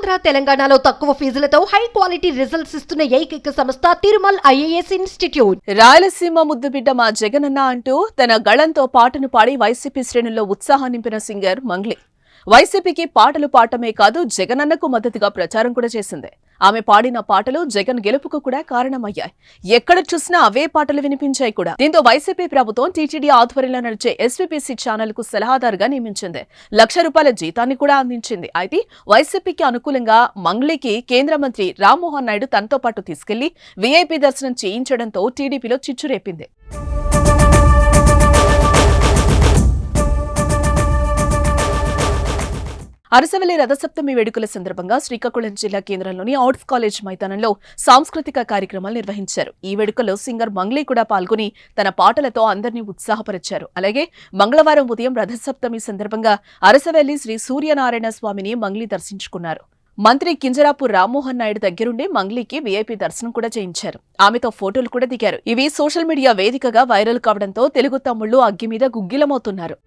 ఆంధ్ర తెలంగాణలో తక్కువ ఫీజులతో high quality results ఇస్తున్న ఏకైక సంస్థ తిరుమల్ ఐఏఎస్ ఇన్స్టిట్యూట్. రాయలసీమ ముద్దుబిడ్డ మా జగనన్న అంటూ తన గళంతో పాటను పాడి వైసీపీ శ్రేణుల్లో ఉత్సాహం నింపిన సింగర్ మంగ్లీ వైసీపీకి పాటలు పాడటమే కాదు జగనన్నకు మద్దతుగా ప్రచారం కూడా చేసింది. ఆమె పాడిన పాటలు జగన్ గెలుపుకు కూడా కారణమయ్యాయి. ఎక్కడ చూసినా అవే పాటలు వినిపించాయి కూడా. దీంతో వైసీపీ ప్రభుత్వం టీటీడీ ఆధ్వర్యంలో నడిచే ఎస్వీపీసీ ఛానల్ కు సలహాదారుగా నియమించింది. ₹1,00,000 జీతాన్ని కూడా అందించింది. అయితే వైసీపీకి అనుకూలంగా మంగ్లీకి కేంద్ర మంత్రి రామ్మోహన్ నాయుడు తనతో పాటు తీసుకెళ్లి వీఐపీ దర్శనం చేయించడంతో టీడీపీలో చిచ్చురేపింది. అరసవల్లి రథసప్తమి వేడుకల సందర్భంగా శ్రీకాకుళం జిల్లా కేంద్రంలోని ఆర్ట్స్ కాలేజ్ మైదానంలో సాంస్కృతిక కార్యక్రమాలు నిర్వహించారు. ఈ వేడుకలో సింగర్ మంగ్లీ కూడా పాల్గొని తన పాటలతో అందరినీ ఉత్సాహపరిచారు. అలాగే మంగళవారం ఉదయం రథసప్తమి సందర్భంగా అరసవల్లి శ్రీ సూర్యనారాయణ స్వామిని మంగ్లీ దర్శించుకున్నారు. మంత్రి కింజరాపు రామ్మోహన్ నాయుడు దగ్గరుండి మంగ్లీకి వీఐపీ దర్శనం కూడా చేయించారు. ఆమెతో ఫోటోలు కూడా దిగారు. ఇవి సోషల్ మీడియా వేదికగా వైరల్ కావడంతో తెలుగు తమ్ముళ్లు అగ్గి మీద గుగ్గిలమవుతున్నారు.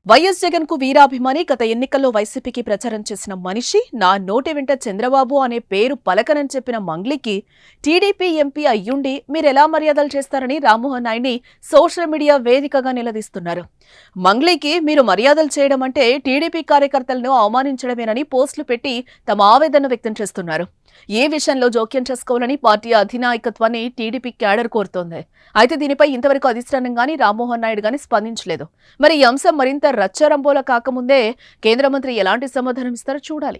వైఎస్ జగన్ కు వీరాభిమాని, గత ఎన్నికల్లో వైసీపీకి ప్రచారం చేసిన మనిషి, నా నోటి వెంట చంద్రబాబు అనే పేరు పలకనని చెప్పిన మంగ్లీకి టీడీపీ ఎంపీ అయ్యుండి మీరెలా మర్యాదలు చేస్తారని రామ్మోహన్ నాయుడిని సోషల్ మీడియా వేదికగా నిలదీస్తున్నారు. మంగ్లీకి మీరు మర్యాదలు చేయడం అంటే టీడీపీ కార్యకర్తలను అవమానించడమేనని పోస్టులు పెట్టి తమ ఆవేదన వ్యక్తం చేస్తున్నారు. ఏ విషయంలో జోక్యం చేసుకోవాలని పార్టీ అధినాయకత్వాన్ని టీడీపీ క్యాడర్ కోరుతోంది. అయితే దీనిపై ఇంతవరకు అధిష్టానం గానీ రామ్మోహన్ నాయుడు గానీ స్పందించలేదు. మరి ఈ అంశం మరింత రచ్చరంబోలా కాకముందే కేంద్ర మంత్రి ఎలాంటి సమాధానం ఇస్తారో చూడాలి.